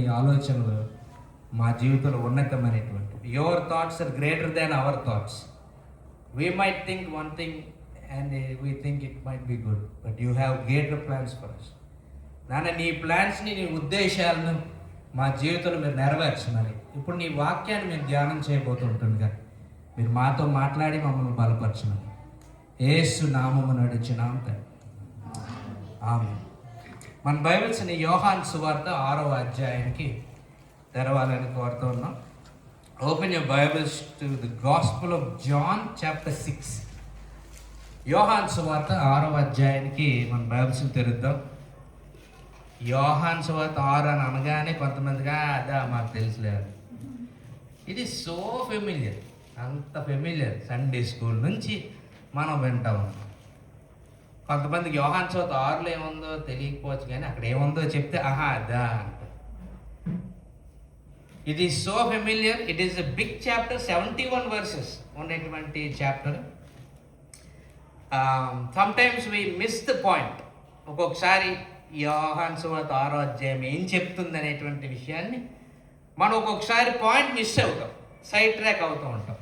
ఈ ఆలోచనలు మా జీవితంలో ఉన్నతమైనటువంటి. Your thoughts are greater than our thoughts. We might think one thing and we think it might be good, but you have greater plans for us. నాన్న, నీ ప్లాన్స్ని, నీ ఉద్దేశాలను మా జీవితంలో మీరు నెరవేర్చమని ఇప్పుడు నీ వాక్యాన్ని మేము ధ్యానం చేయబోతుంటుండగా మీరు మాతో మాట్లాడి మమ్మల్ని బలపరచమని యేసు నామమున నడిచినాం తండ్రి, ఆమేన్. మన బైబిల్స్ని యోహాను సువార్త 6వ అధ్యాయానికి తెరవాలని కోరుతూ ఉన్నాం. Open your Bibles to the gospel of John chapter 6. యోహాను సువార్త 6వ అధ్యాయానికి మన బైబిల్స్ని తెరుద్దాం. యోహాను సువార్త 6 అని అనగానే కొంతమందిగా అదా మాకు తెలుసులేదు. ఇది సో ఫెమిలియర్, అంత ఫెమిలియర్. సండే స్కూల్ నుంచి మనం వింటా ఉన్నాం. కొంతమందికి యోహాను సువార్త 6లో ఏముందో తెలియకపోవచ్చు, కానీ అక్కడ ఏముందో చెప్తే ఆహా అదా అంట. ఇది so familiar. It is a big chapter, 71 verses ఉన్నటువంటి చాప్టర్. Sometimes we miss the point. ఒక్కొక్కసారి యోహాను సువార్త 6వ అధ్యాయం ఏం చెప్తుంది అనేటువంటి విషయాన్ని మనం ఒక్కొక్కసారి పాయింట్ మిస్ అవుతాం, సైడ్ ట్రాక్ అవుతూ ఉంటాం.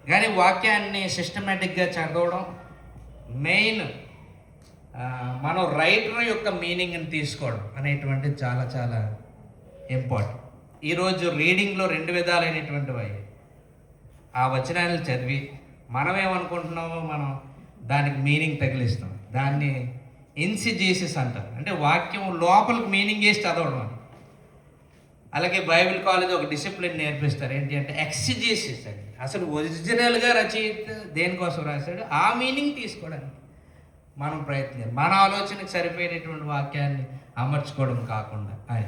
కానీ వాక్యాన్ని సిస్టమేటిక్గా చదవడం మెయిన్, మనం రైటర్ యొక్క మీనింగ్ని తీసుకోవడం అనేటువంటిది చాలా చాలా ఇంపార్టెంట్. ఈరోజు రీడింగ్లో 2 విధాలైనటువంటివి. ఆ వచనాలు చదివి మనమేమనుకుంటున్నామో మనం దానికి మీనింగ్ తగిలిస్తాం. దాన్ని ఇన్సిజీసిస్ అంటారు, అంటే వాక్యం లోపలికి మీనింగ్ వేసి చదవడం అని. అలాగే బైబిల్ కాలేజ్ ఒక డిసిప్లిన్ నేర్పిస్తారు, ఏంటి అంటే ఎక్సిజీసిస్ అని. అసలు ఒరిజినల్గా రచయిత దేనికోసం రాశాడు ఆ మీనింగ్ తీసుకోవడానికి మనం ప్రయత్నం, మన ఆలోచనకు సరిపోయినటువంటి వాక్యాన్ని అమర్చుకోవడం కాకుండా అది.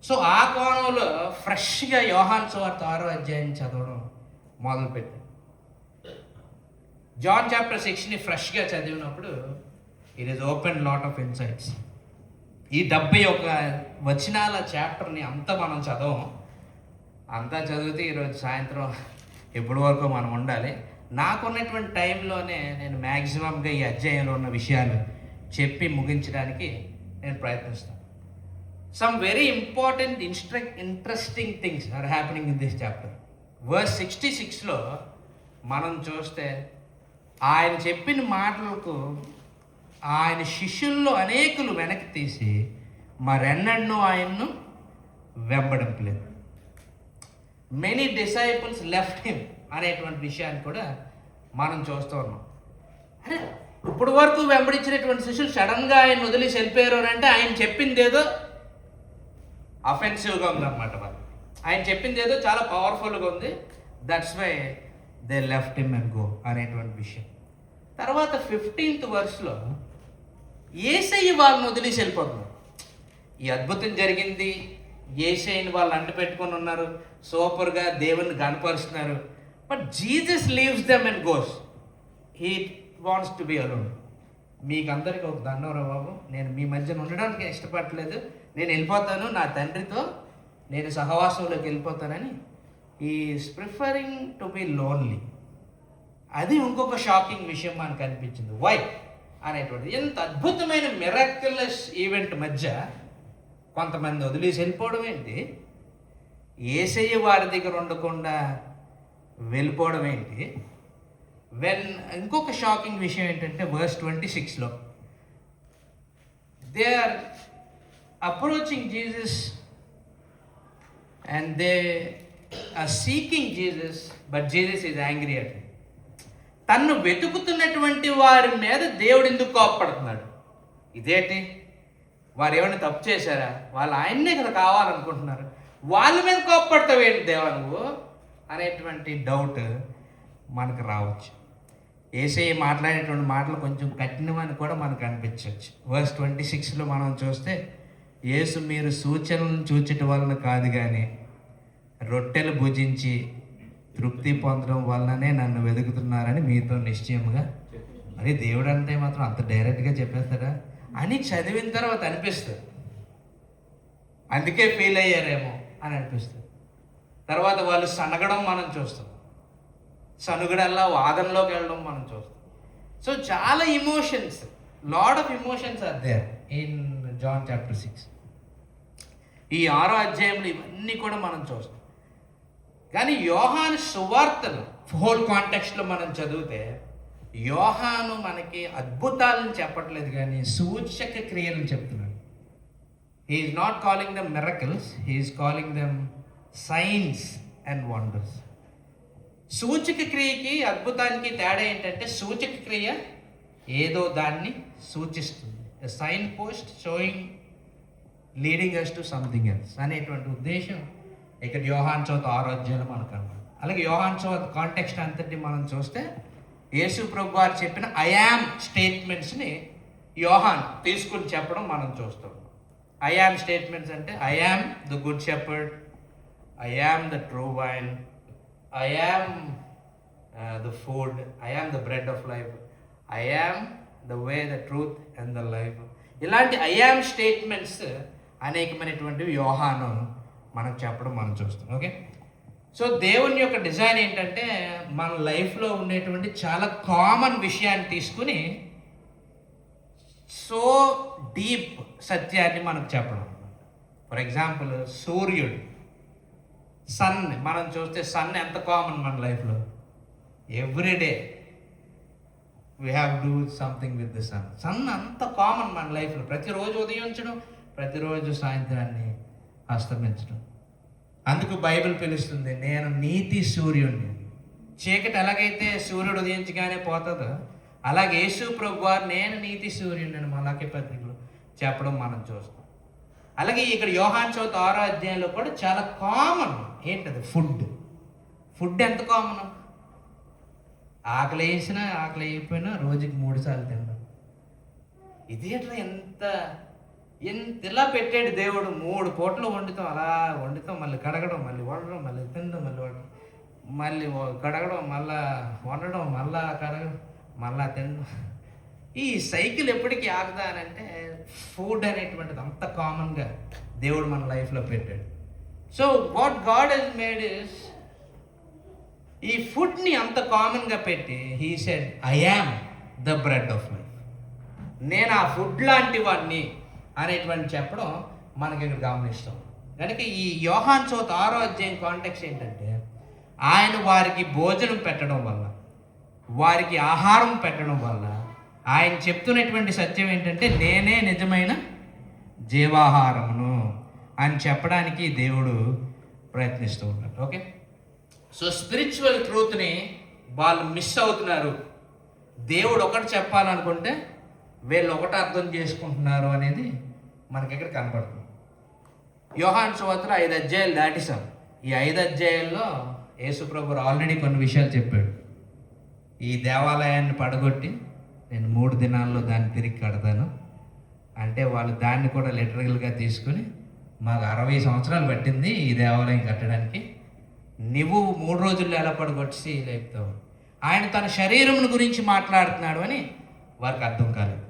సో ఆ కోణంలో ఫ్రెష్గా యోహాను సువార్త 6వ అధ్యాయం చదవడం మొదలుపెట్టాం. జాన్ చాప్టర్ 6ని ఫ్రెష్గా చదివినప్పుడు it is open lot of insights. ఈ 71 వచనాల చాప్టర్ని అంతా మనం చదవం. అంతా చదివితే ఈరోజు సాయంత్రం ఎప్పటి వరకు మనం ఉండాలి. నాకున్నటువంటి టైంలోనే నేను మ్యాక్సిమంగా ఈ అధ్యాయంలో ఉన్న విషయాలు చెప్పి ముగించడానికి నేను ప్రయత్నిస్తాను. Some very important interesting things are happening in this chapter. Verse 66లో మనం చూస్తే ఆయన చెప్పిన మాటలకు ఆయన శిష్యుల్లో అనేకులు వెనక్కి తీసి మరెన్నడూ ఆయన్ను వెంబడింపలేదు. మెనీ డిసైపుల్స్ లెఫ్ట్ హిమ్ అనేటువంటి విషయాన్ని కూడా మనం చూస్తూ ఉన్నాం. అరే, ఇప్పుడు వరకు వెంబడించినటువంటి శిష్యులు సడన్గా ఆయన వదిలేసి వెళ్ళిపోయారు అని అంటే ఆయన చెప్పింది ఏదో అఫెన్సివ్గా ఉందన్నమాట. వాళ్ళు ఆయన చెప్పింది ఏదో చాలా పవర్ఫుల్గా ఉంది, that's why they left him and go అనేటువంటి విషయం. తర్వాత 15th వర్స్లో యేసయ్య వాళ్ళని వదిలేసి వెళ్ళిపోతున్నారు. ఈ అద్భుతం జరిగింది, యేసయ్యని వాళ్ళు అంటు పెట్టుకొని ఉన్నారు, సూపర్గా దేవుని కనపరుస్తున్నారు. But Jesus leaves them and goes. He wants to be alone. మీకు అందరికీ ఒక దండం బాబు, నేను మీ మధ్యన ఉండడానికి ఇష్టపడలేదు, నేను వెళ్ళిపోతాను, నా తండ్రితో నేను సహవాసంలోకి వెళ్ళిపోతానని is preferring to be lonely. అది ఇంకొక షాకింగ్ విషయం మనకు అనిపించింది. వై అనేటువంటిది. ఎంత అద్భుతమైన మిరాక్యులస్ ఈవెంట్ మధ్య కొంతమంది వదిలేసి వెళ్ళిపోవడం ఏంటి, యేసయ్య వారి దగ్గర ఉండకుండా వెళ్ళిపోవడం ఏంటి. ఇంకొక షాకింగ్ విషయం ఏంటంటే వర్స్ 26లో they are approaching Jesus and they are seeking Jesus, but Jesus is angry at him. తన్ను వెతుకుతున్నటువంటి వారి మీద దేవుడు ఎందుకు కోపపడుతున్నాడు? ఇదేంటి, వారు ఏమైనా తప్పు చేశారా? వాళ్ళు ఆయన్నే కదా కావాలనుకుంటున్నారు, వాళ్ళ మీద కోపపడతావు ఏంటి దేవా నువ్వు అనేటువంటి డౌట్ మనకు రావచ్చు. యేసయ్య మాట్లాడేటువంటి మాటలు కొంచెం కఠినమని కూడా మనకు అనిపించవచ్చు. వర్స్ 26లో మనం చూస్తే, యేసు మీరు సూచనలను చూచటం వలన కాదు కానీ రొట్టెలు భుజించి తృప్తి పొందడం వలననే నన్ను వెతుకుతున్నారని మీతో నిశ్చయముగా. మరి దేవుడు అంటే మాత్రం అంత డైరెక్ట్గా చెప్పేస్తారా అని చదివిన తర్వాత అనిపిస్తుంది. అందుకే ఫీల్ అయ్యారేమో అని అనిపిస్తుంది. తర్వాత వాళ్ళు సనగడం మనం చూస్తాం, సనుగడల్లా వాదనలోకి వెళ్ళడం మనం చూస్తాం. సో చాలా emotions, lot of emotions are there in John chapter 6. ఈ 6వ అధ్యాయంలో ఇవన్నీ కూడా మనం చూస్తాం. కానీ యోహాను సువార్తను హోల్ కాంటెక్స్ట్లో మనం చదివితే యోహాను మనకి అద్భుతాలను చెప్పట్లేదు, కానీ సూచక క్రియలను చెప్తున్నాడు. He's not calling them miracles, he's calling them signs and wonders. సూచక క్రియకి అద్భుతానికి తేడా ఏంటంటే, సూచక క్రియ ఏదో దాన్ని సూచిస్తుంది, signpost showing leading us to something else అనేటువంటి ఉద్దేశం ఇక్కడ యోహాను చోత 6వ అధ్యాయంలో మనకు కనబడుతుంది. అలాగే యోహాను చోత కాంటెక్స్ట్ అంతటి మనం చూస్తే యేసు ప్రభు వారు చెప్పిన ఐ యామ్ స్టేట్మెంట్స్ని యోహాన్ తీసుకుని చెప్పడం మనం చూస్తాం. ఐ యామ్ స్టేట్మెంట్స్ అంటే I am the good shepherd, I am the true wine, I am the food, I am the bread of life, I am the way, the truth and the life. ఇలాంటి I am statements అనేకమైనటువంటివి యోహాను మనకు చెప్పడం మనం చూస్తాం. Okay, so దేవుని యొక్క design ఏంటంటే మన లైఫ్లో ఉండేటువంటి చాలా కామన్ విషయాన్ని తీసుకుని సో డీప్ సత్యాన్ని మనకు చెప్పడం. ఫర్ ఎగ్జాంపుల్ సూర్యుడు, సన్ మనం చూస్తే సన్ ఎంత కామన్ మన లైఫ్లో. Everyday we have do something with the sun. Sun అంత కామన్ మన లైఫ్లో. ప్రతిరోజు ఉదయించడం, ప్రతిరోజు సాయంత్రాన్ని అస్తమించడం. అందుకు బైబిల్ పిలుస్తుంది నేను నీతి సూర్యుడిని. చీకటి ఎలాగైతే సూర్యుడు ఉదయించగానే పోతుందో, అలాగే యేసు ప్రభు వారు నేను నీతి సూర్యుడిని మలాకి పత్రికలో చెప్పడం మనం చూస్తాం. అలాగే ఇక్కడ యోహాను చోత 6వ అధ్యాయంలో కూడా చాలా కామన్ ఏంటది, ఫుడ్. ఫుడ్ ఎంత కామన్, ఆకలి వేసినా ఆకలి అయిపోయినా రోజుకి 3 సార్లు తినడం. ఇదేట్లా ఇలా పెట్టాడు దేవుడు. 3 పూటలు వండుతాం, అలా వండుతాం, మళ్ళీ కడగడం, మళ్ళీ వండడం, మళ్ళీ తినడం, మళ్ళీ వండడం, మళ్ళీ కడగడం, మళ్ళా వండడం, మళ్ళా కడగడం, మళ్ళా తినడం. ఈ సైకిల్ ఎప్పటికీ ఆగదా అని అంటే ఫుడ్ అనేటువంటిది అంత కామన్గా దేవుడు మన లైఫ్లో పెట్టాడు. So what God has made is, ఈ ఫుడ్ని అంత కామన్గా పెట్టి he said I am the bread of life, నేను ఆ ఫుడ్ లాంటి వాడిని అనేటువంటి చెప్పడం మనకి ఇక్కడ గమనిస్తాం. కనుక ఈ యోహాను చోత 6వ అధ్యాయం కాంటెక్స్ట్ ఏంటంటే ఆయన వారికి భోజనం పెట్టడం వల్ల, వారికి ఆహారం పెట్టడం వల్ల ఆయన చెప్తున్నటువంటి సత్యం ఏంటంటే నేనే నిజమైన జీవాహారమును అని చెప్పడానికి దేవుడు ప్రయత్నిస్తూ ఉంటాడు. ఓకే, సో స్పిరిచువల్ ట్రూత్ని వాళ్ళు మిస్ అవుతున్నారు. దేవుడు ఒకటి చెప్పాలనుకుంటే వీళ్ళు ఒకటి అర్థం చేసుకుంటున్నారు అనేది మనకి ఇక్కడ కనపడుతుంది. యోహాను సువార్తలో 5 అధ్యాయాలు దాటిసాం. ఈ 5 అధ్యాయాల్లో యేసుప్రభు ఆల్రెడీ కొన్ని విషయాలు చెప్పాడు. ఈ దేవాలయాన్ని పడగొట్టి నేను 3 దినాల్లో దాన్ని తిరిగి కడతాను అంటే వాళ్ళు దాన్ని కూడా లిటరల్గా తీసుకుని మాకు 60 సంవత్సరాలు పట్టింది ఈ దేవాలయం కట్టడానికి, నువ్వు 3 రోజుల్లో ఎలా పడగొట్టి లేపుతావు. ఆయన తన శరీరం గురించి మాట్లాడుతున్నాడు అని వారికి అర్థం కాలేదు.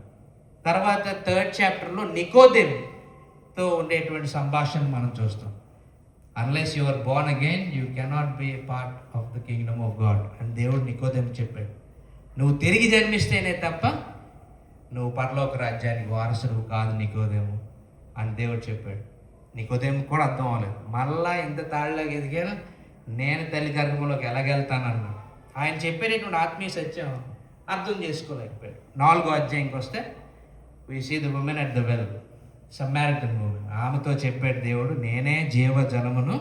తర్వాత 3rd చాప్టర్లో నికోదేముతో ఉండేటువంటి సంభాషణ మనం చూస్తాం. Unless you are born again you cannot be a part of the kingdom of God అని దేవుడు నికోదేము చెప్పాడు. నువ్వు తిరిగి జన్మిస్తేనే తప్ప నువ్వు పరలోక రాజ్యానికి వారసుడు కాదు నికోదేము అని దేవుడు చెప్పాడు. నికోదేము కూడా అర్థం అవ్వలేదు. మళ్ళా ఇంత తాళ్ళలోకి ఎదిగాను, నేను తల్లి గర్భంలోకి ఎలాగెళ్తానన్నా ఆయన చెప్పేటటువంటి ఆత్మీయ సత్యం అర్థం చేసుకోలేకపోయాడు. 4వ అధ్యాయంకి వస్తే we see the woman at the well, Samaritan woman. ఆమెతో చెప్పాడు దేవుడు నేనే జీవజలమును,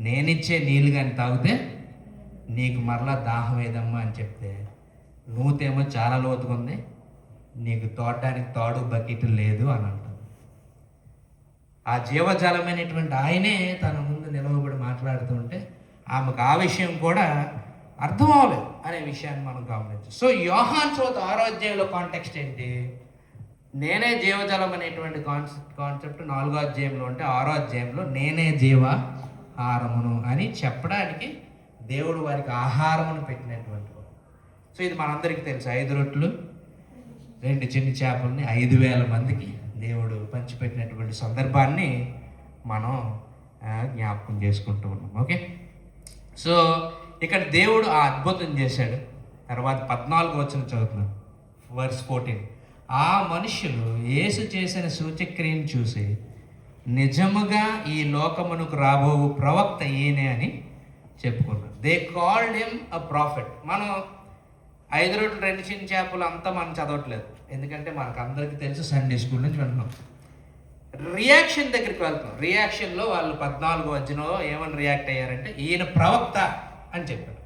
నేనిచ్చే నీళ్ళు కానీ తాగితే నీకు మరలా దాహం ఏదమ్మా అని చెప్తే, నూతేమో చాలా లోతుగా ఉంది, నీకు తోడడానికి తాడు బకెట్ లేదు అని అంటుంది. ఆ జీవజలమైనటువంటి ఆయనే తన ముందు నిలవబడి మాట్లాడుతుంటే ఆమెకు ఆ విషయం కూడా అర్థం అవ్వలేదు అనే విషయాన్ని మనం గమనించాం. సో యోహాను చోత 6వ అధ్యాయంలో కాంటెక్స్ట్ ఏంటి, నేనే జీవజలం అనేటువంటి కాన్సెప్ట్ 4వ అధ్యాయంలో ఉంటే 6వ అధ్యాయంలో నేనే జీవాహారమును అని చెప్పడానికి దేవుడు వారికి ఆహారమును పెట్టినటువంటి వాడు. సో ఇది మనందరికీ తెలుసు. 5 రొట్టెలు 2 చిన్న చేపల్ని 5,000 మందికి దేవుడు పంచిపెట్టినటువంటి సందర్భాన్ని మనం జ్ఞాపకం చేసుకుంటూ ఉన్నాం. ఓకే, సో ఇక్కడ దేవుడు ఆ అద్భుతం చేశాడు. తర్వాత 14వ వచనం చదువుతున్నాం, వర్స్ 14. ఆ మనుషులు యేసు చేసిన సూచక్రియను చూసి నిజముగా ఈ లోకమునకు రాబో ప్రవక్త ఈయనే అని చెప్పుకున్నారు. They called him a profit. మనం 5 రొట్టెలు 2 చిన్న చేపలు అంతా మనం చదవట్లేదు, ఎందుకంటే మనకు అందరికీ తెలుసు, సండే స్కూల్ నుంచి వింటున్నాం. రియాక్షన్ దగ్గరికి వెళ్తాం. రియాక్షన్లో వాళ్ళు 14 వచనంలో ఏమని రియాక్ట్ అయ్యారంటే, ఈయన ప్రవక్త అని చెప్పారు.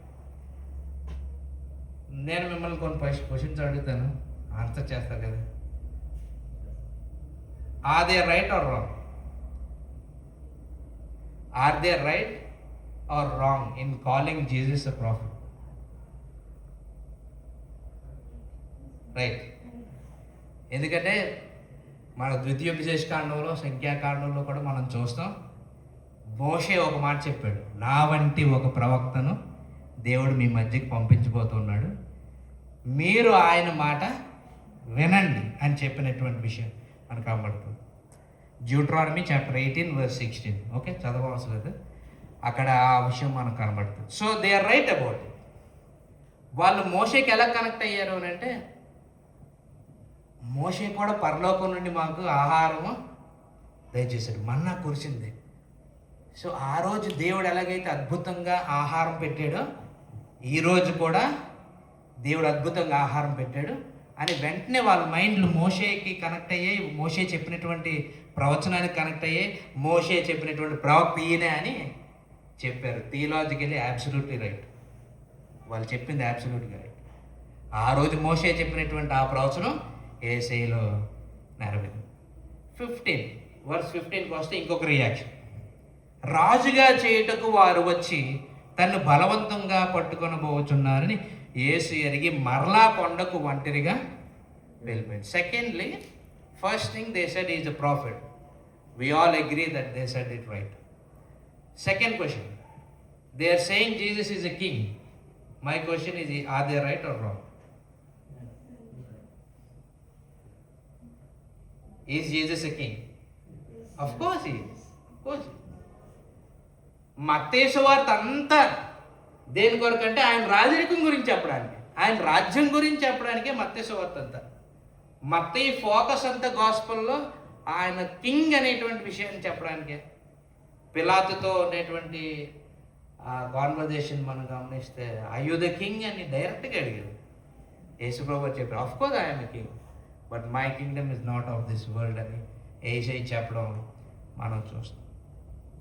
నేను మిమ్మల్ని కొన్ని క్వశ్చన్స్ అడుగుతాను, ఆన్సర్ చేస్తారు కదా. Are they right or wrong? Are they right or wrong in calling Jesus a prophet? Right. ఎందుకంటే మన ద్వితీయోపదేశ కాండంలో, సంఖ్యాకాండంలో కూడా మనం చూస్తాం, మోషే ఒక మాట చెప్పాడు, నా వంటి ఒక ప్రవక్తను దేవుడు మీ మధ్యకి పంపించబోతున్నాడు, మీరు ఆయన మాట వినండి అని చెప్పినటువంటి విషయం మనకు కనబడుతుంది. Deuteronomy chapter 18:16. ఓకే, చదవవలసిన లేదు, అక్కడ ఆ విషయం మనకు కనబడుతుంది. So they are right about it. వాళ్ళు మోషేకి ఎలా కనెక్ట్ అయ్యారు అని అంటే, మోషే కూడా పరలోకం నుండి మాకు ఆహారము దయచేశాడు, మన్నా కురిసింది. సో ఆ రోజు దేవుడు ఎలాగైతే అద్భుతంగా ఆహారం పెట్టాడో, ఈరోజు కూడా దేవుడు అద్భుతంగా ఆహారం పెట్టాడు అని వెంటనే వాళ్ళ మైండ్లు మోషేకి కనెక్ట్ అయ్యాయి. మోషే చెప్పినటువంటి ప్రవచనానికి కనెక్ట్ అయ్యాయి. మోషే చెప్పినటువంటి ప్రవక్త ఈయనే అని చెప్పారు. థియలాజికల్లీ అబ్సల్యూట్లీ రైట్. వాళ్ళు చెప్పింది అబ్సల్యూట్గా రైట్. ఆ రోజు మోషే చెప్పినటువంటి ఆ ప్రవచనం యేసయ్యలో నెరవేరింది. 15 వస్తే ఇంకొక రియాక్షన్. రాజుగా చేయుటకు వారు వచ్చి తన్ను బలవంతంగా పట్టుకొనబోచున్నారని యేసు ఎరిగి మరలా కొండకు ఒంటరిగా వెళ్ళిపోయింది. Secondly, first thing they said is a prophet. We all agree that they said it right. Second question, they are saying Jesus is a king. My question is, are they right or wrong? Is Jesus a king? Of course he is. Of course. మత్తయి సువార్త అంతా దేని కొరకు అంటే ఆయన రాజరికం గురించి చెప్పడానికి, ఆయన రాజ్యం గురించి చెప్పడానికే మత్తయి సువార్త అంతా. మత్తయి ఫోకస్ అంతా గాస్పెల్లో ఆయన కింగ్ అనేటువంటి విషయాన్ని చెప్పడానికే. పిలాతుతో ఉండేటువంటి ఆ కాన్వర్జేషన్ మనం గమనిస్తే, అయ్యో ద కింగ్ అని డైరెక్ట్గా అడిగారు. యేసుప్రభు చెప్పారు, of course I'm the king, but my kingdom is not of this world అని యేసయ్య చెప్పడం మనం చూస్తాం.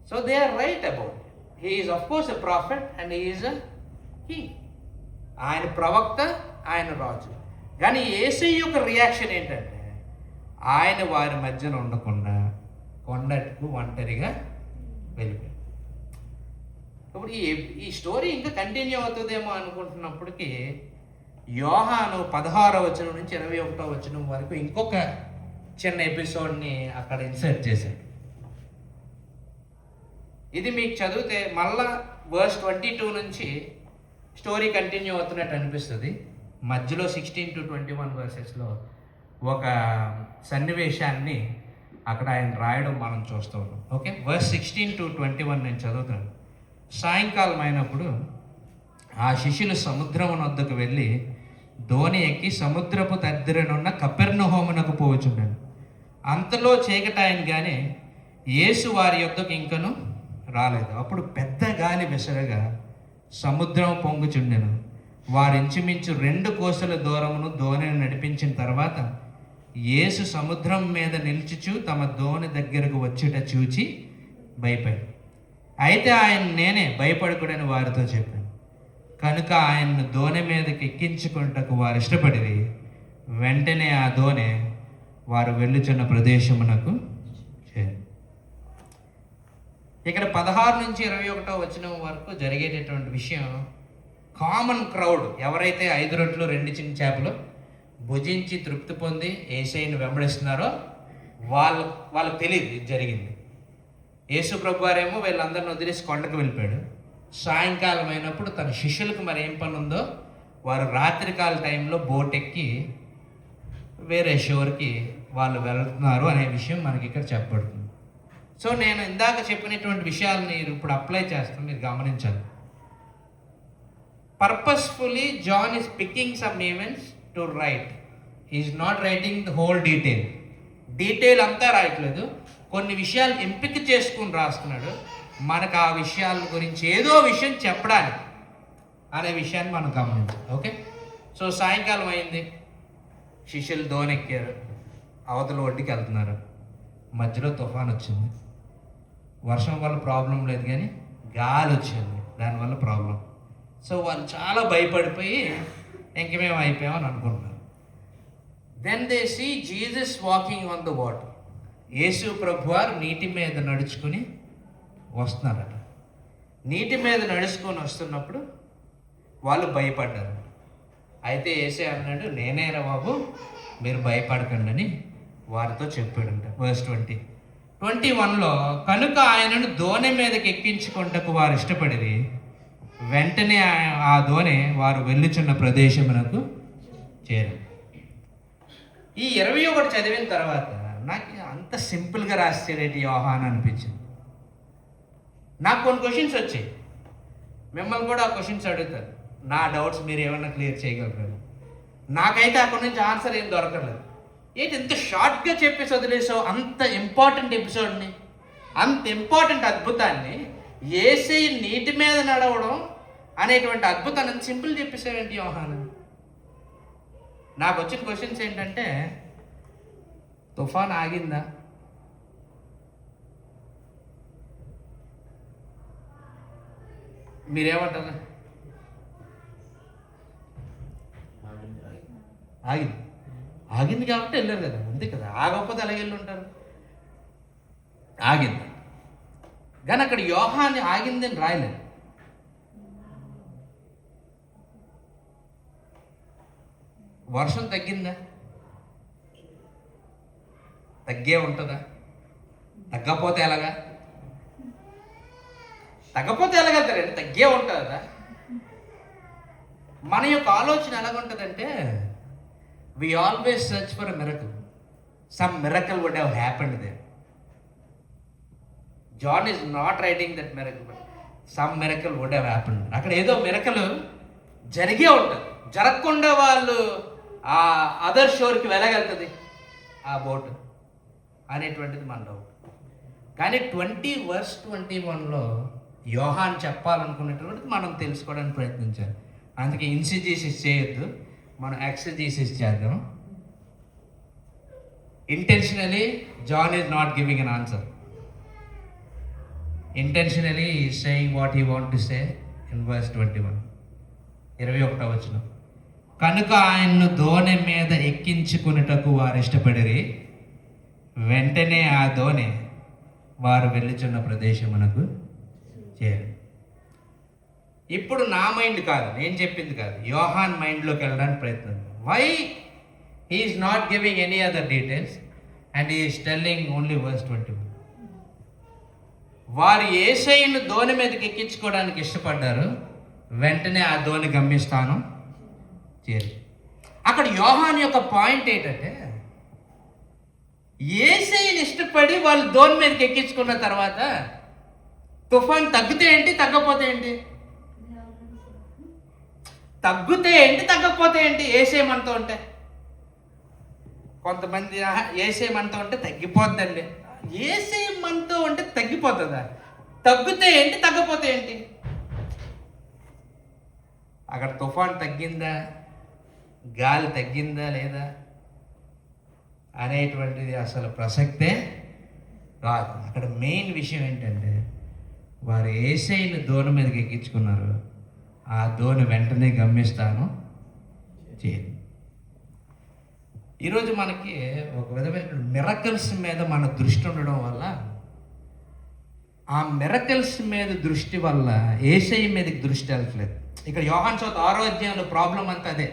So they are right about it. He is of course a prophet and he is a king. ఆయన ప్రవక్త, ఆయన రాజు. కానీ యేసయ్య యొక్క రియాక్షన్ ఏంటంటే, ఆయన వారి మధ్యన ఉండకుండా కొండకు ఒంటరిగా వెళ్ళిపోయాడు. ఇప్పుడు ఈ స్టోరీ ఇంకా కంటిన్యూ అవుతుందేమో అనుకుంటున్నప్పటికీ, యోహాను 16వ వచనం నుంచి 21వ వచనం వరకు ఇంకొక చిన్న ఎపిసోడ్ని అక్కడ ఇన్సర్ట్ చేశాడు. ఇది మీకు చదివితే మళ్ళా వర్స్ 22 నుంచి స్టోరీ కంటిన్యూ అవుతున్నట్టు అనిపిస్తుంది. మధ్యలో 16 to 21 వర్సెస్లో ఒక సన్నివేశాన్ని అక్కడ ఆయన రాయడం మనం చూస్తూ ఉన్నాం. ఓకే, వర్స్ 16 to 21 నేను చదువుతాను. సాయంకాలం అయినప్పుడు ఆ శిష్యులు సముద్రం వద్దకు వెళ్ళి దోణి ఎక్కి సముద్రపు దగ్గరనున్న కపెర్నహూమునకు పోవచుండెను. అంతలో చీకటాయనగానే యేసు వారి యొద్దకు ఇంకను రాలేదు. అప్పుడు పెద్ద గాలి విసరగా సముద్రం పొంగుచుండెను. వారు ఇంచుమించు 2 కోసల దూరమును దోణిని నడిపించిన తర్వాత యేసు సముద్రం మీద నిల్చుచు తమ దోణి దగ్గరకు వచ్చుట చూచి భయపడి, అయితే ఆయన నేనే, భయపడకూడని వారితో చెప్పాను. కనుక ఆయన్ను దోణి మీదకి ఎక్కించుకుంటకు వారు ఇష్టపడిరి. వెంటనే ఆ దోణి వారు వెళ్ళుచున్న ప్రదేశమునకు చేరు. ఇక్కడ 16 నుంచి 21వ వచనం వరకు జరిగేటటువంటి విషయం, కామన్ క్రౌడ్ ఎవరైతే 5 రొట్టెలు 2 చిన్న చేపలు భుజించి తృప్తి పొంది యేసయ్యను వెంబడిస్తున్నారో వాళ్ళకి తెలియదు ఇది జరిగింది. యేసు ప్రభు వారేమో వీళ్ళందరిని వదిలేసి కొండకు వెళ్ళిపోయాడు. సాయంకాలం అయినప్పుడు తన శిష్యులకు మరి ఏం పని ఉందో, వారు రాత్రికాల టైంలో బోట్ ఎక్కి వేరే షోర్కి వాళ్ళు వెళ్తున్నారు అనే విషయం మనకి ఇక్కడ చెప్పబడుతుంది. సో నేను ఇందాక చెప్పినటువంటి విషయాలని ఇప్పుడు అప్లై చేస్తాను, మీరు గమనించాలి. Purposefully John is picking some events to write. Is not writing the whole detail అంతా రాయట్లేదు. కొన్ని విషయాలు ఎంపిక చేసుకుని రాస్తున్నాడు. మనకు ఆ విషయాల గురించి ఏదో విషయం చెప్పడానికి అనే విషయాన్ని మనం గమనించాలి. ఓకే, సో సాయంకాలం అయింది, శిష్యులు దోనెక్కారు, అవతల ఒడ్డుకి వెళ్తున్నారు. మధ్యలో తుఫాన్ వచ్చింది. వర్షం వల్ల ప్రాబ్లం లేదు, కానీ గాలి వచ్చింది, దానివల్ల ప్రాబ్లం. సో వాళ్ళు చాలా భయపడిపోయి ఇంక మేము అయిపోయామని అనుకుంటున్నారు. Then they see Jesus walking on the water. యేసు ప్రభువారు నీటి మీద నడుచుకుని వస్తున్నారట. నీటి మీద నడుచుకొని వస్తున్నప్పుడు వాళ్ళు భయపడ్డారు. అయితే యేసే అన్నాడు, నేనేరా బాబు, మీరు భయపడకండి అని వారితో చెప్పాడంట. వర్స్ 21లో, కనుక ఆయనను దోణి మీదకి ఎక్కించుకుంటకు వారు ఇష్టపడిరి. వెంటనే ఆ దోణి వారు వెళ్ళుచున్న ప్రదేశమునకు చేరు. ఈ 21 చదివిన తర్వాత నాకు అంత సింపుల్గా రాసేటి యోహాన్ అనిపించింది. నాకు కొన్ని క్వశ్చన్స్ వచ్చాయి, మిమ్మల్ని కూడా ఆ క్వశ్చన్స్ అడుగుతారు. నా డౌట్స్ మీరు ఏమన్నా క్లియర్ చేయగలరు? నాకైతే అక్కడి నుంచి ఆన్సర్ ఏం దొరకలేదు. ఏంటి ఇంత షార్ట్గా చెప్పేసి వదిలేసావు? అంత ఇంపార్టెంట్ ఎపిసోడ్ని, అంత ఇంపార్టెంట్ అద్భుతాన్ని, యేసయ్య నీటి మీద నడవడం అనేటువంటి అద్భుతాన్ని అంత సింపుల్ చెప్పేసావేంటి యోహాను? నాకు వచ్చిన క్వశ్చన్స్ ఏంటంటే, తుఫాన్ ఆగిందా? మీరేమంటారు? ఆగింది. ఆగింది కాబట్టి వెళ్ళారు కదా, అంతే కదా. ఆగకపోతే అలాగే వెళ్ళి ఉంటారు. ఆగింది, కానీ అక్కడ యోహాన్ని ఆగిందని రాయలేదు. వర్షం తగ్గిందా? తగ్గే ఉంటుందా? తగ్గపోతే ఎలాగా? తగ్గపోతే ఎలాగెళ్తారండి? తగ్గే ఉంటుందా? మన యొక్క ఆలోచన ఎలాగుంటుందంటే, we always search for a miracle. Some miracle would have happened there. John is not writing that miracle, but some miracle would have happened. అక్కడ ఏదో మిరకల్ జరిగే ఉంటుంది. జరగకుండా వాళ్ళు ఆ అదర్ షోర్కి వెళ్ళగలుగుతుంది ఆ బోట్ అనేటువంటిది మన డౌట్. కానీ 20:21లో యోహాన్ చెప్పాలనుకునేటువంటిది మనం తెలుసుకోవడానికి ప్రయత్నించాలి. అందుకే ఇన్సిజీసిస్ చేయొద్దు, మనం ఎక్సజీసిస్ చేద్దాం. Intentionally John is not giving an answer. Intentionally is saying what he want to say in verse 21వ వచనం. కనుక ఆయన్ను దోణి మీద ఎక్కించుకునేటకు వారు ఇష్టపడిరి. వెంటనే ఆ దోణి వారు వెళ్ళుచున్న ప్రదేశమునకు చేరు. ఇప్పుడు నా మైండ్ కాదు, నేను చెప్పింది కాదు, యోహాన్ మైండ్లోకి వెళ్ళడానికి ప్రయత్నం. Why he's not giving any other details and he's telling only verse 21. వారు యేసయ్యను దోణి మీదకి ఎక్కించుకోవడానికి ఇష్టపడ్డారు. వెంటనే ఆ దోణి గమ్యస్థానం చేరు. అక్కడ యోహాన్ యొక్క పాయింట్ ఏంటంటే, యేసయ్యని ఇష్టపడి వాళ్ళు దోణి మీదకి ఎక్కించుకున్న తర్వాత తుఫాన్ తగ్గితే ఏంటి, తగ్గపోతే ఏంటి? తగ్గితే ఏంటి, తగ్గకపోతే ఏంటి? యేసయ్య మనతో ఉంటే. కొంతమంది యేసయ్య మనతో ఉంటే తగ్గిపోద్దండి. యేసయ్య మనతో ఉంటే తగ్గిపోతుందా? తగ్గితే ఏంటి, తగ్గపోతే ఏంటి? అక్కడ తుఫాన్ తగ్గిందా, గాలి తగ్గిందా లేదా అనేటువంటిది అసలు ప్రసక్తే రాదు. అక్కడ మెయిన్ విషయం ఏంటంటే, వారు యేసయ్యను దోణి మీదకి ఎక్కించుకున్నారు. ఆ దోణి వెంటనే గమ్యస్థానం చేరు. ఈరోజు మనకి ఒక విధమైన మిరకల్స్ మీద మన దృష్టి ఉండడం వల్ల, ఆ మిరకల్స్ మీద దృష్టి వల్ల యేసయ్య మీదకి దృష్టి వెళ్ళట్లేదు. ఇక్కడ యోహాను 6వ అధ్యాయంలో ప్రాబ్లం అంతా అదే.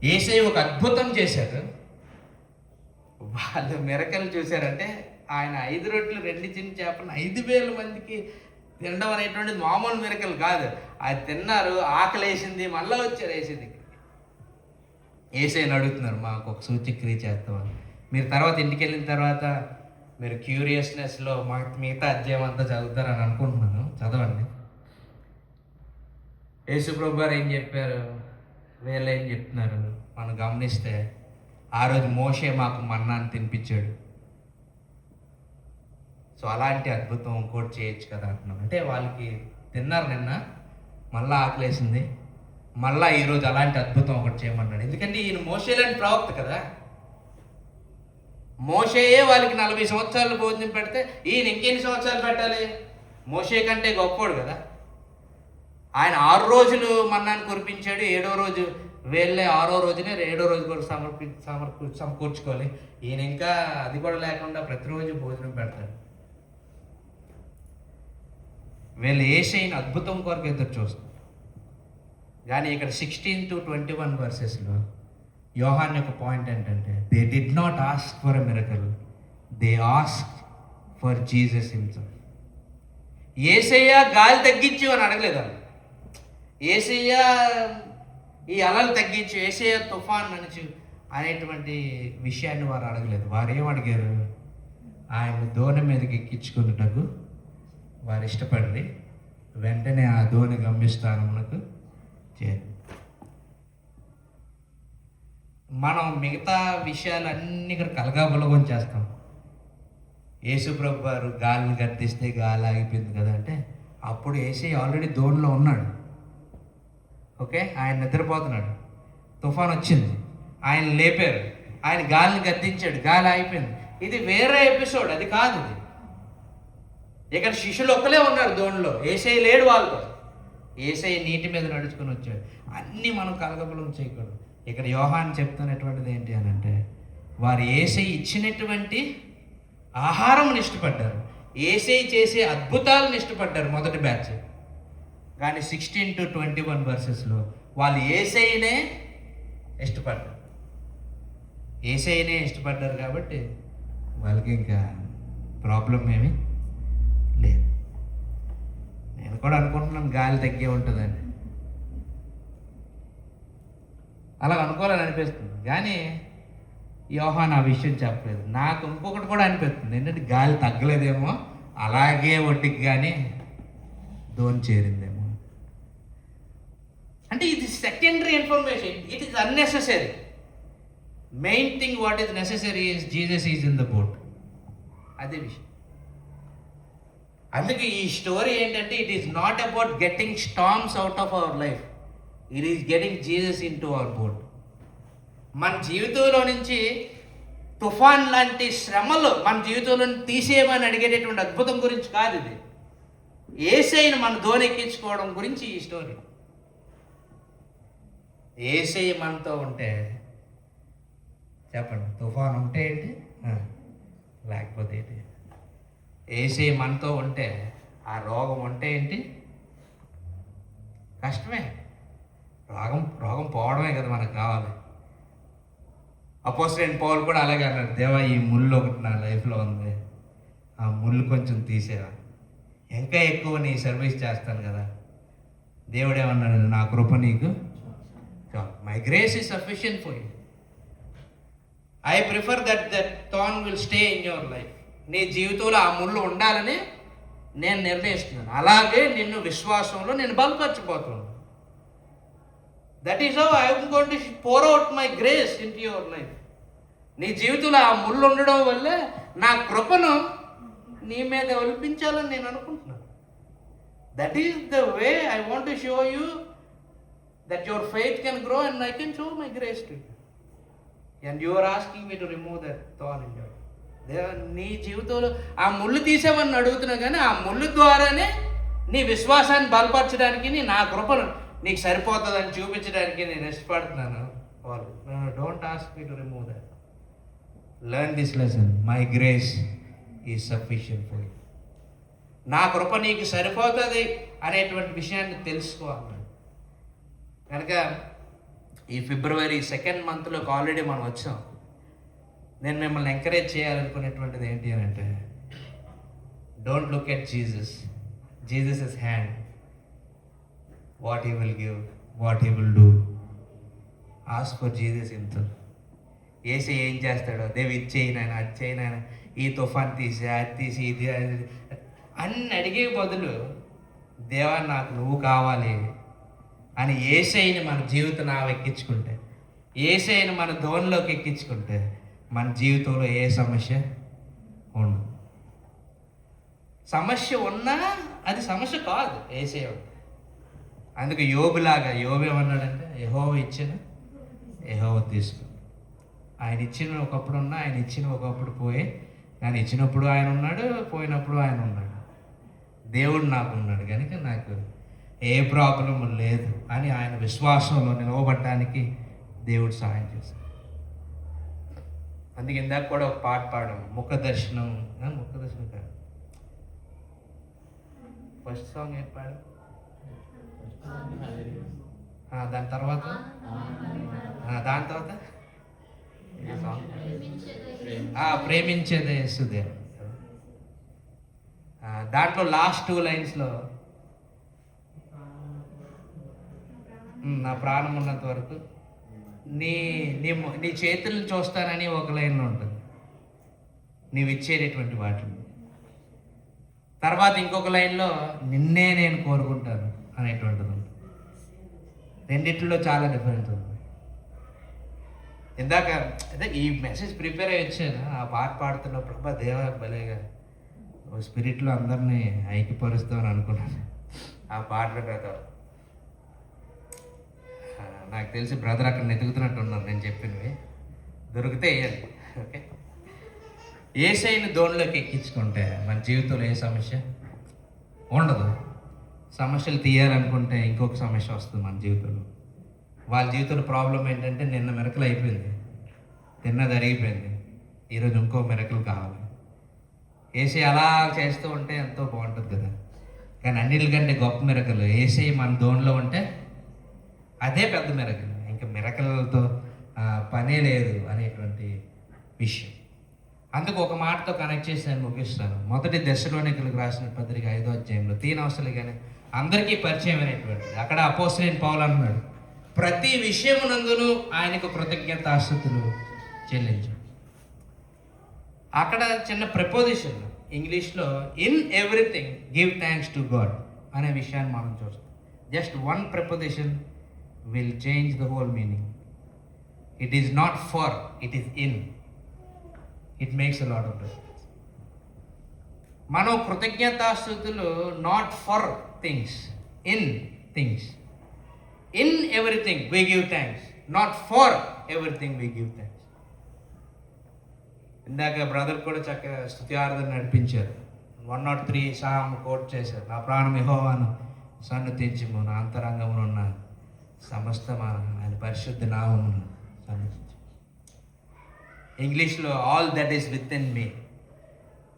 యేసయ్య ఒక అద్భుతం చేశారు, వాళ్ళు మిరకలు చూశారంటే, ఆయన 5 రొట్టెలు 2 చిన్న చేపలు 5,000 మందికి తినడం అనేటువంటిది మామూలు మిరకలు కాదు. అది తిన్నారు, ఆకలి వేసింది, మళ్ళీ వచ్చారు యేసయ్య. యేసయ్యని అడుగుతున్నారు, మాకు ఒక సూచక్రియ చేస్తామని. మీరు తర్వాత ఇంటికి వెళ్ళిన తర్వాత మీరు క్యూరియస్నెస్లో మిగతా అధ్యాయం అంతా చదువుతారని అనుకుంటున్నాను, చదవండి. యేసు ప్రభు గారు ఏం చెప్పారు, వీళ్ళు ఏం చెప్తున్నారు మనం గమనిస్తే, ఆ రోజు మోషే మాకు మన్నాను తినిపించాడు. సో అలాంటి అద్భుతం ఇంకోటి చేయొచ్చు కదా అంటున్నాం. అంటే వాళ్ళకి తిన్నారు నిన్న, మళ్ళీ ఆకలేసింది, మళ్ళీ ఈరోజు అలాంటి అద్భుతం ఒకటి చేయమన్నాడు. ఎందుకంటే ఈయన మోషే లాంటి ప్రవక్త కదా. మోషేయే వాళ్ళకి 40 సంవత్సరాలు భోజనం పెడితే ఈయన ఇంకెన్ని సంవత్సరాలు పెట్టాలి? మోషే కంటే గొప్పోడు కదా. ఆయన 6 రోజులు మన్నాన్ని కురిపించాడు, 7వ రోజు వెళ్ళే 6వ రోజునే 7వ రోజు కూడా సమకూర్చుకోవాలి. ఈయన ఇంకా అది కూడా లేకుండా ప్రతిరోజు భోజనం పెడతాడు. వీళ్ళు యేసయ్యని అద్భుతం కొరకు ఎదురు చూస్తారు. కానీ ఇక్కడ 16 to 21 వర్సెస్లో యోహాన్ యొక్క పాయింట్ ఏంటంటే, they did not ask for a miracle, they ask for Jesus himself. యేసయ్య గాలి తగ్గించు అని అడగలేదు వాళ్ళు. యేసయ్య ఈ అలలు తగ్గించు, యేసయ్య తుఫాన్ నడిచు అనేటువంటి విషయాన్ని వారు అడగలేదు. వారు ఏం అడిగారు? ఆయన దోణి మీదకి ఎక్కించుకున్నటకు వారు ఇష్టపడి వెంటనే ఆ దోణి గమ్యస్థానమునకు చేరు. మనం మిగతా విషయాలన్నీ ఇక్కడ కలగాబులగం చేస్తాం. యేసుప్రభు వారు గాలిని గర్తిస్తే గాలి ఆగిపోయింది కదా అంటే, అప్పుడు యేసయ్య ఆల్రెడీ దోణిలో ఉన్నాడు. ఓకే, ఆయన నిద్రపోతున్నాడు, తుఫాన్ వచ్చింది, ఆయన లేపారు, ఆయన గాలిని గద్దించాడు, గాలి ఆగిపోయింది. ఇది వేరే ఎపిసోడ్, అది కాదు. ఇది ఇక్కడ శిష్యులు ఒక్కలే ఉన్నారు దోణిలో, యేసయ్య లేడు వాళ్ళతో. యేసయ్య నీటి మీద నడుచుకొని వచ్చాడు. అన్నీ మనం కలగబలం చేయకూడదు. ఇక్కడ యోహాన్ చెప్తున్నటువంటిది ఏంటి అని అంటే, వారు యేసయ్య ఇచ్చినటువంటి ఆహారంని ఇష్టపడ్డారు, యేసయ్య చేసే అద్భుతాలను ఇష్టపడ్డారు మొదటి బ్యాచ్. కానీ 16 to 21 వర్సెస్లో వాళ్ళు యేసయ్యనే ఇష్టపడ్డారు. యేసయ్యనే ఇష్టపడ్డారు కాబట్టి వాళ్ళకి ఇంకా ప్రాబ్లం ఏమీ లేదు. నేను కూడా అనుకుంటున్నాను గాలి తగ్గే ఉంటుందని, అలా అనుకోవాలని అనిపిస్తుంది. కానీ యోహాన్ ఆ విషయం చెప్పలేదు. నాకు ఇంకొకటి కూడా అనిపిస్తుంది ఏంటంటే, గాలి తగ్గలేదేమో, అలాగే ఒడ్డుకి కానీ దోణి చేరిందేమో. అంటే ఇది secondary information, it is unnecessary. Main thing what is necessary is Jesus is in the boat. అదే విషయం. అందుకే ఈ స్టోరీ ఏంటంటే, it is not about getting storms out of our life, it is getting Jesus in to our boat. మన జీవితంలో నుంచి తుఫాన్ లాంటి శ్రమలు మన జీవితంలో తీసేయమని అడిగేటటువంటి అద్భుతం గురించి కాదు ఇది. యేసయ్యను మన దోణి ఎక్కించుకోవడం గురించి ఈ స్టోరీ. యేసయ్య మనతో ఉంటే చెప్పండి, తుఫాన్ ఉంటే ఏంటి, లేకపోతే ఏంటి? యేసయ్య మనతో ఉంటే ఆ రోగం ఉంటే ఏంటి? కష్టమే. రోగం పోవడమే కదా మనకు కావాలి. అపోస్తలుడైన పౌలు కూడా అలాగే అన్నాడు, దేవా ఈ ముళ్ళు ఒకటి నా లైఫ్లో ఉంది, ఆ ముళ్ళు కొంచెం తీసేవా, ఇంకా ఎక్కువ నీ సర్వీస్ చేస్తాను కదా. దేవుడేమన్నాడు, నా కృప నీకు, my grace is sufficient for you. I prefer that thorn will stay in your life. నీ జీవితంలో ఆ ముళ్ళు ఉండాలని నేను నిర్ణయిస్తున్నాను. అలాగే నిన్ను విశ్వాసంలో నేను బలపరచబోతున్నాను. That is how I am going to pour out my grace into your life. నీ జీవితంలో ఆ ముళ్ళు ఉండడం వల్లే నా కృపను నీ మీద ఒలిపించాలని నేను అనుకుంటున్నాను. That is the way I want to show you that your faith can grow and I can show my grace to you. And you are asking me to remove that thorn in your. నీ జీవితంలో ఆ ముళ్ళు తీసేవని అడుగుతున్నా, కానీ ఆ ముళ్ళు ద్వారానే నీ విశ్వాసాన్ని బలపరచడానికి, నా కృపను నీకు సరిపోతుందని చూపించడానికి నేను ఇష్టపడుతున్నాను. వాళ్ళు don't ask me to remove that. Learn this lesson, my grace is sufficient for you. నా కృప నీకు సరిపోతుంది అనేటువంటి విషయాన్ని తెలుసుకోవాలి. కనుక ఈ ఫిబ్రవరి 2nd మంత్లోకి ఆల్రెడీ మనం వచ్చాం. నేను మిమ్మల్ని ఎంకరేజ్ చేయాలనుకునేటువంటిది ఏంటి అని అంటే, don't look at Jesus, Jesus is hand, what he will give, what he will do. Ask for Jesus himself. యేసయ్య ఏం చేస్తాడో, దేవి ఇది చేయనైనా, అది చేయనైనా, ఈ తుఫాన్ తీసి, అది తీసి, ఇది అన్ని అడిగే బదులు, దేవా నాకు నువ్వు కావాలి అని యేసయ్యని మన జీవితం ఎక్కించుకుంటే, యేసయ్యని మన దోణిలోకి ఎక్కించుకుంటే మన జీవితంలో ఏ సమస్య ఉండదు. సమస్య ఉన్నా అది సమస్య కాదు, యేసయ్య. అందుకు యోబులాగా యోబు ఏమన్నాడంటే, యెహోవా ఇచ్చిన యెహోవా తీసుకుని. ఆయన ఇచ్చిన ఒకప్పుడు ఉన్నా, ఆయన ఇచ్చిన ఒకప్పుడు పోయే. కానీ ఇచ్చినప్పుడు ఆయన ఉన్నాడు, పోయినప్పుడు ఆయన ఉన్నాడు. దేవుడు నాకు ఉన్నాడు కనుక నాకు ఏ ప్రాబ్లం లేదు అని ఆయన విశ్వాసంలో నిలవబడటానికి దేవుడు సహాయం చేశాడు. అందుకే ఇందాక కూడా ఒక పాట పాడాము, ముఖ దర్శనం కాదు, ఫస్ట్ సాంగ్ ఏం పాడు, దాని తర్వాత ప్రేమించేదే యేసుదేవ. దాంట్లో లాస్ట్ 2 లైన్స్లో నా ప్రాణం ఉన్నంత వరకు నీ నీ నీ చేతులను చూస్తానని ఒక లైన్లో ఉంటుంది, నీవు ఇచ్చేటటువంటి వాటిని. తర్వాత ఇంకొక లైన్లో నిన్నే నేను కోరుకుంటాను అనేటువంటిది ఉంటుంది. రెండిట్లో చాలా డిఫరెన్స్ ఉంది. ఇందాక అదే ఈ మెసేజ్ ప్రిపేర్ అయ్యి వచ్చాను, ఆ పాట పాడుతున్నప్పుడు ప్రభా దేవ భలేగా స్పిరిట్లో అందరినీ ఐక్యపరుస్తామని అనుకున్నాను ఆ పాటల ప్రకారం. నాకు తెలిసి బ్రదర్ అక్కడ వెతుకుతున్నట్టు ఉన్నాను, నేను చెప్పినవి దొరికితే వేయాలి. ఓకే, యేసయ్యని దోణిలోకి ఎక్కించుకుంటే మన జీవితంలో ఏ సమస్య ఉండదు. సమస్యలు తీయాలనుకుంటే ఇంకొక సమస్య వస్తుంది మన జీవితంలో. వాళ్ళ జీవితంలో ప్రాబ్లం ఏంటంటే నిన్న మిరకలు అయిపోయింది, తిన్నది అరిగిపోయింది, ఈరోజు ఇంకో మిరకలు కావాలి. యేసయ్య అలా చేస్తూ ఉంటే ఎంతో బాగుంటుంది కదా. కానీ అన్నిటికంటే గొప్ప మిరకలు యేసయ్య మన దోణిలో ఉంటే అదే పెద్ద మిరకలు. ఇంకా మిరకలతో పనే లేదు అనేటువంటి విషయం. అందుకు ఒక మాటతో కనెక్ట్ చేసి నేను ముగిస్తాను. మొదటి దశలోనికలకు రాసిన పత్రిక 5వ అధ్యాయంలో తీనవసలు కానీ అందరికీ పరిచయం అనేటువంటిది. అక్కడ అపోస్తలుడైన పౌలు అన్నాడు, ప్రతి విషయమునందును ఆయనకు కృతజ్ఞతాస్తుతులు చెల్లించు. అక్కడ చిన్న ప్రపోజిషన్ ఇంగ్లీష్లో in everything give thanks to God అనే విషయాన్ని మనం చూస్తాం. Just one preposition will change the whole meaning. It is not for, it is in. It makes a lot of difference. మనం కృతజ్ఞతాస్తుతులు not for things, in things. In everything we give thanks, not for everything we give thanks. ఇందాక brother కూడా చక్కగా స్తుతి ఆరాధన నడిపించారు. 103 సాము coat చేశారు. నా ప్రాణం యెహోవాను సన్నుతించుము, నా అంతరంగమునున్న సమస్తమా ఆయన పరిశుద్ధ నామమును సన్నుతించు. ఇంగ్లీష్లో all that is with in me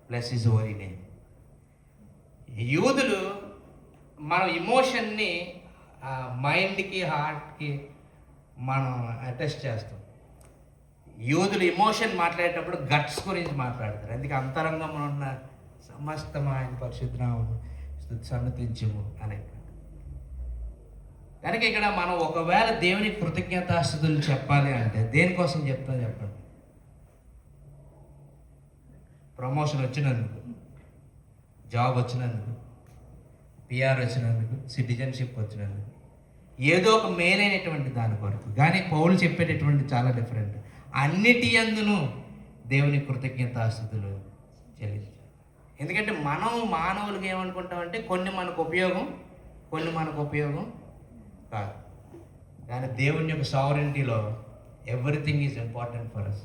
plus is over in name. యూదులు మన ఇమోషన్ని మైండ్కి హార్ట్కి మనం అటెస్ట్ చేస్తాం. యూదులు ఇమోషన్ మాట్లాడేటప్పుడు గట్స్ గురించి మాట్లాడతారు. అందుకే అంతరంగంలో ఉన్న సమస్తం ఆయన పరిశుద్ధనామము సన్నతించుము అనే. కనుక ఇక్కడ మనం ఒకవేళ దేవునికి కృతజ్ఞతాస్తుతులు చెప్పాలి అంటే దేనికోసం చెప్తా చెప్పండి? ప్రమోషన్ వచ్చినందుకు, జాబ్ వచ్చినందుకు, పిఆర్ వచ్చినందుకు, సిటిజన్షిప్ వచ్చినందుకు, ఏదో ఒక మేలైనటువంటి దాని కొరకు. కానీ పౌలు చెప్పేటటువంటి చాలా డిఫరెంట్. అన్నిటి యందును దేవుని కృతజ్ఞతాస్తుతులు చెల్లించాలి. ఎందుకంటే మనం మానవులకి ఏమనుకుంటామంటే కొన్ని మనకు ఉపయోగం, కొన్ని మనకు ఉపయోగం కాదు. కానీ దేవుని యొక్క సావరెంటీలో everything is important for us.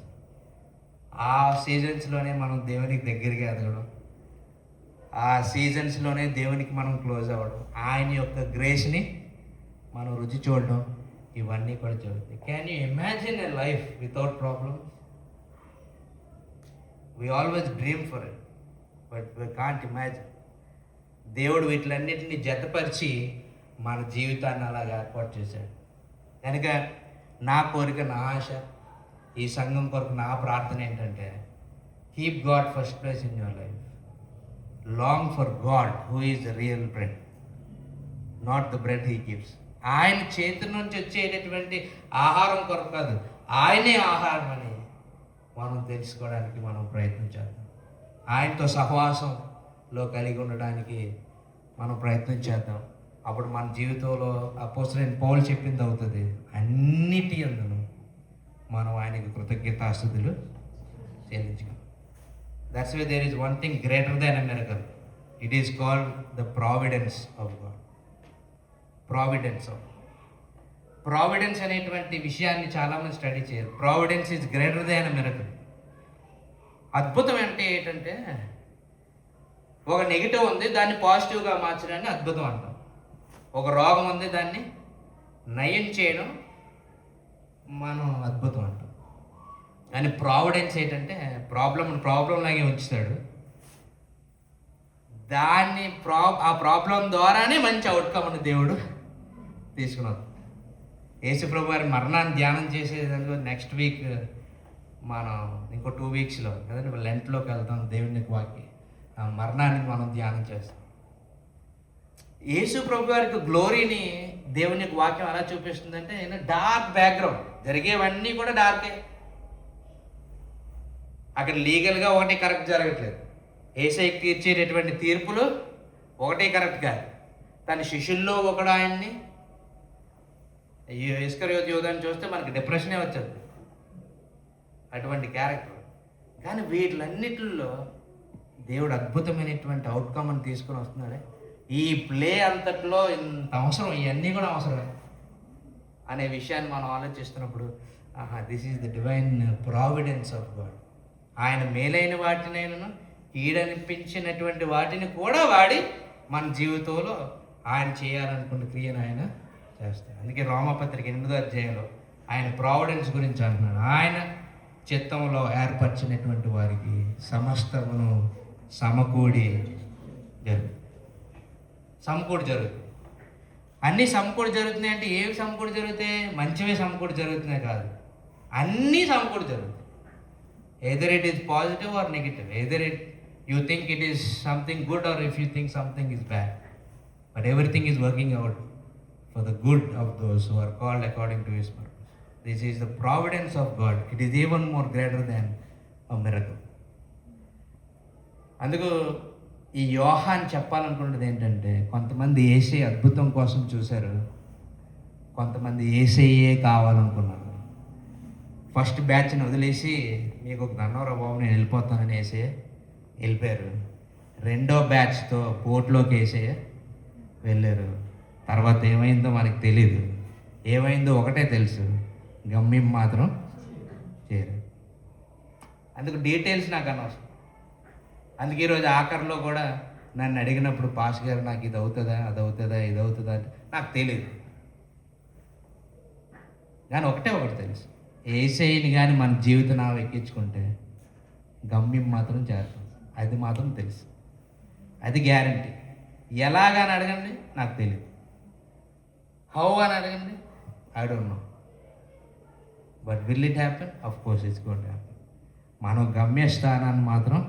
ఆ సీజన్స్లోనే మనం దేవునికి దగ్గరగా ఎదగడం, ఆ సీజన్స్లోనే దేవునికి మనం క్లోజ్ అవ్వడం, ఆయన యొక్క గ్రేస్ని మనం రుచి చూడడం, ఇవన్నీ కూడా జరుగుతాయి. Can you imagine a life without problems? We always dream for it, but we can't imagine. దేవుడు వీటిలన్నిటిని జతపరిచి మన జీవితాన్ని అలాగ ఏర్పాటు చేశాడు. కనుక నా కోరిక, నా ఆశ, ఈ సంఘం కొరకు నా ప్రార్థన ఏంటంటే, keep God first place in your life. Long for God who is the real bread, not the bread he gives. ఆయన చేతి నుంచి వచ్చేటటువంటి ఆహారం కొరకు కాదు, ఆయనే ఆహారం అని మనం తెలుసుకోవడానికి మనం ప్రయత్నించాలి. ఆయనతో సహవాసంలో కలిగి ఉండడానికి మనం ప్రయత్నం చేద్దాం. అప్పుడు మన జీవితంలో అపోస్తలుడైన పౌలు చెప్పింది అవుతుంది. అన్నిటి యందును మనం ఆయనకి కృతజ్ఞతాస్తుతులు చెల్లించగలం. That's why there is one thing greater than a miracle. It is called the providence of God. Providence అనేటువంటి విషయాన్ని చాలామంది స్టడీ చేయరు. Providence is greater than a miracle. అద్భుతం అంటే ఏంటంటే, ఒక నెగిటివ్ ఉంది, దాన్ని పాజిటివ్గా మార్చడాన్ని అద్భుతం అంటాం. ఒక రోగం ఉంది, దాన్ని నయం చేయడం మనం అద్భుతం అంటాం. కానీ ప్రావిడెన్స్ ఏంటంటే, ప్రాబ్లం లాగే ఉంచుతాడు, దాన్ని ఆ ప్రాబ్లం ద్వారానే మంచి అవుట్కమ్ని దేవుడు తీసుకున్నాడు. యేసుప్రభు వారి మరణాన్ని ధ్యానం చేసేదానికి నెక్స్ట్ వీక్ మనం ఇంకో 2 వీక్స్లో కదండి లెంట్లోకి వెళ్తాం. దేవునికి వాకి ఆ మరణాన్ని మనం ధ్యానం చేస్తాం. యేసుప్రభు వారికి గ్లోరీని దేవుని యొక్క వాక్యం ఎలా చూపిస్తుందంటే, డార్క్ బ్యాక్గ్రౌండ్, జరిగేవన్నీ కూడా డార్కే. అక్కడ లీగల్గా ఒకటి కరెక్ట్ జరగట్లేదు. యేసయ్యకి తీర్చేటటువంటి తీర్పులు ఒకటే కరెక్ట్ కాదు. తన శిష్యుల్లో ఒకడు ఆయన్ని ఇస్కరియోతు యోధాన్ని చూస్తే మనకి డిప్రెషనే వచ్చేది, అటువంటి క్యారెక్టర్. కానీ వీటిలన్నిటిల్లో దేవుడు అద్భుతమైనటువంటి అవుట్కమ్ని తీసుకొని వస్తున్నాడే. ఈ ప్లే అంతట్లో ఇంత అవసరం, ఇవన్నీ కూడా అవసరమే అనే విషయాన్ని మనం ఆలోచిస్తున్నప్పుడు, this is the divine providence of God. ఆయన మేలైన వాటినైనా ఈడనిపించినటువంటి వాటిని కూడా వాడి మన జీవితంలో ఆయన చేయాలనుకున్న క్రియను ఆయన చేస్తాడు. అందుకే రోమపత్రిక 8వ అధ్యాయంలో ఆయన ప్రావిడెన్స్ గురించి అంటున్నాడు. ఆయన చిత్తంలో ఏర్పరిచినటువంటి వారికి సమస్తమును సమకూడి జరుగుతుంది. అన్నీ సమకూడి జరుగుతున్నాయి అంటే ఏవి సమకూడి జరుగుతాయి? మంచివే సమకూడి జరుగుతున్నాయి కాదు, అన్నీ సమకూడి జరుగుతాయి. Either it is positive or negative, either you think it is something good or if you think something is bad, but everything is working out for the good of those who are called according to his purpose. This is the providence of God. It is even more greater than a miracle. అందుకు ఈ యోహాన్ చెప్పాలనుకున్నది ఏంటంటే, కొంతమంది యేసయ్య అద్భుతం కోసం చూశారు, కొంతమంది యేసయ్యే కావాలనుకున్నారు. First బ్యాచ్ని వదిలేసి మీకు ఒక దన్నవరా బాబు నేను వెళ్ళిపోతానని యేసయ్య వెళ్ళిపోయారు. రెండో బ్యాచ్తో పోర్ట్లోకి యేసయ్య వెళ్ళారు. తర్వాత ఏమైందో మనకు తెలీదు. ఏమైందో ఒకటే తెలుసు, గమ్యం మాత్రం చేరు. అందుకు డీటెయిల్స్ నాకు అనవసరం. అందుకే ఈరోజు ఆఖరిలో కూడా నన్ను అడిగినప్పుడు, పాస్ గారు నాకు ఇది అవుతుందా, అది అవుతుందా, ఇది అవుతుందా అంటే నాకు తెలియదు. కానీ ఒకటి తెలుసు, యేసయ్యని కానీ మన జీవితం నావ ఎక్కించుకుంటే గమ్యం మాత్రం చేరుతాం. అది మాత్రం తెలుసు, అది గ్యారంటీ. ఎలాగని అడగండి, నాకు తెలియదు. హౌ అని అడగండి, I don't know. But will it happen? Of course it's going to happen. మనం గమ్యస్థానాన్ని మాత్రం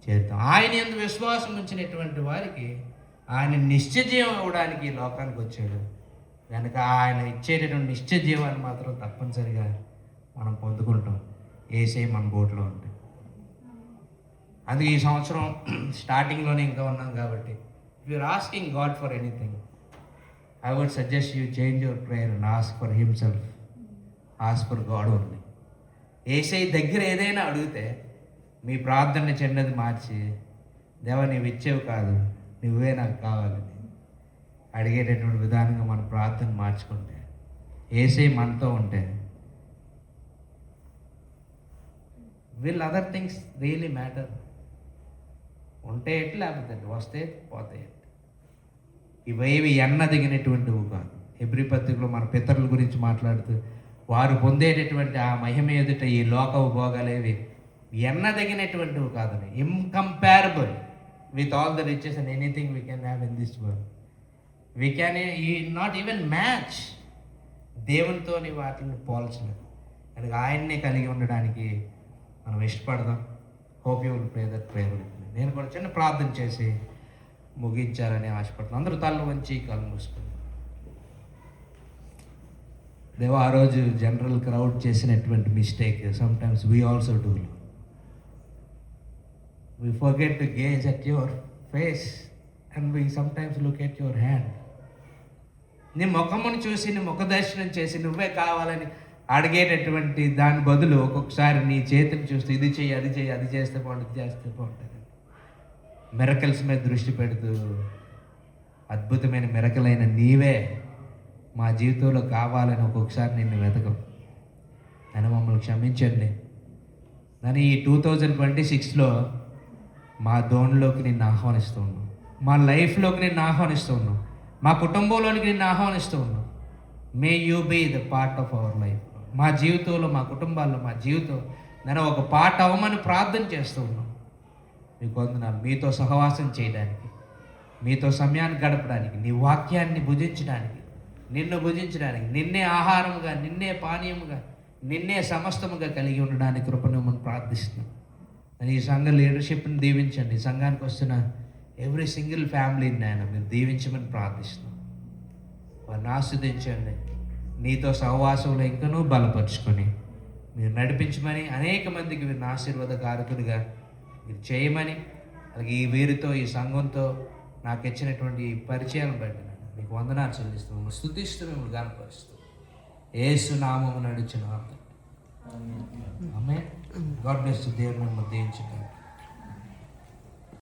చేద్దాం. ఆయన యందు విశ్వాసం ఉంచినటువంటి వారికి ఆయన నిత్య జీవం ఇవ్వడానికి లోకానికి వచ్చాడు కనుక ఆయన ఇచ్చేటటువంటి నిత్య జీవాన్ని మాత్రం తప్పనిసరిగా మనం పొందుకుంటాం యేసయ్య మన బోట్లో ఉంటే. అందుకే ఈ సంవత్సరం స్టార్టింగ్లోనే ఇంకా ఉన్నాం కాబట్టి, if you're asking God for anything, I would suggest you change your prayer and ask for himself, ask for God only. యేసయ్య దగ్గర ఏదైనా అడిగితే మీ ప్రార్థన చెన్నది మార్చి, దేవా నీవు ఇచ్చేవి కాదు, నువ్వే నాకు కావాలని అడిగేటటువంటి విధానంగా మన ప్రార్థన మార్చుకుంటే, యేసయ్య మనతో ఉంటే, will other things really matter? ఉంటే ఎట్లా, లేకపోతే వస్తే పోతే ఎట్లా. ఇవేవి ఎన్నదగినటువంటివి కాదు. హెబ్రీ పత్రికలో మన పితరుల గురించి మాట్లాడుతూ, వారు పొందేటటువంటి ఆ మహిమ ఎదుట ఈ లోక భోగాలేవి ఎన్నదగినటువంటివి కాదని, incomparable with all the riches and anything we can have in this world. We can not even match దేవునితో వాటిని పోల్చలేదు. కనుక ఆయన్నే కలిగి ఉండడానికి మనం ఇష్టపడదాం. Hope you will pray that prayer. నేను కూడా చిన్న ప్రార్థన చేసి ముగించాలని ఆశపడుతున్నాను. అందరూ తల్లు వంచి కళ్ళు మూసుకుంటాం. దేవా, ఆ రోజు జనరల్ క్రౌడ్ చేసినటువంటి mistake sometimes we also do. We forget to gauge at your face and we sometimes look at your hand. నీ ముఖమును చూసి, నీ ముఖ దర్శనం చేసి నువ్వే కావాలని అడిగేటటువంటి దాని బదులు ఒక్కొక్కసారి నీ చేతిని చూస్తూ ఇది చెయ్యి, అది చెయ్యి, అది చేస్తే బాగుంటుంది, ఇది చేస్తే బాగుంటుంది. మిరకల్స్ మీద దృష్టి పెడుతూ అద్భుతమైన మిరకలైన నీవే మా జీవితంలో కావాలని ఒక్కొక్కసారి నిన్ను వెతకం. నన్ను మమ్మల్ని క్షమించండి. నన్ను ఈ 2026లో మా దోణిలోకి నిన్ను ఆహ్వానిస్తూ ఉన్నాం, మా లైఫ్లోకి నిన్ను ఆహ్వానిస్తూ ఉన్నాం, మా కుటుంబంలోనికి నిన్ను ఆహ్వానిస్తూ ఉన్నాం. May you be the part of our life. మా జీవితంలో, మా కుటుంబాల్లో, మా జీవితం నన్ను ఒక పార్ట్ అవ్వమని ప్రార్థన చేస్తూ ఉన్నాం. మీకు వందనాలు. మీతో సహవాసం చేయడానికి, మీతో సమయాన్ని గడపడానికి, నీ వాక్యాన్ని భుజించడానికి, నిన్ను భుజించడానికి, నిన్నే ఆహారముగా, నిన్నే పానీయముగా, నిన్నే సమస్తముగా కలిగి ఉండడానికి కృపను మనం ప్రార్థిస్తున్నాం. ఈ సంఘ లీడర్షిప్ని దీవించండి. ఈ సంఘానికి వస్తున్న ఎవ్రీ సింగిల్ ఫ్యామిలీని నాయన మీరు దీవించమని ప్రార్థిస్తున్నాం. వారిని ఆస్వాదించండి. నీతో సహవాసంలో ఇంకనూ బలపరుచుకొని మీరు నడిపించమని, అనేక మందికి వీరిని ఆశీర్వాదకారకుడిగా మీరు చేయమని, అలాగే ఈ వీరితో, ఈ సంఘంతో నాకు ఇచ్చినటువంటి ఈ పరిచయాలను బట్టి మీకు వందనాలు చెల్లిస్తూ, మిమ్మల్ని స్తుతిస్తూ, మిమ్మల్ని గనపరుస్తూ యేసు నామమున నడుచున్నాము. ఆమేన్. God bless you. దేవుని మిమ్మల్ని దీవించుగాక.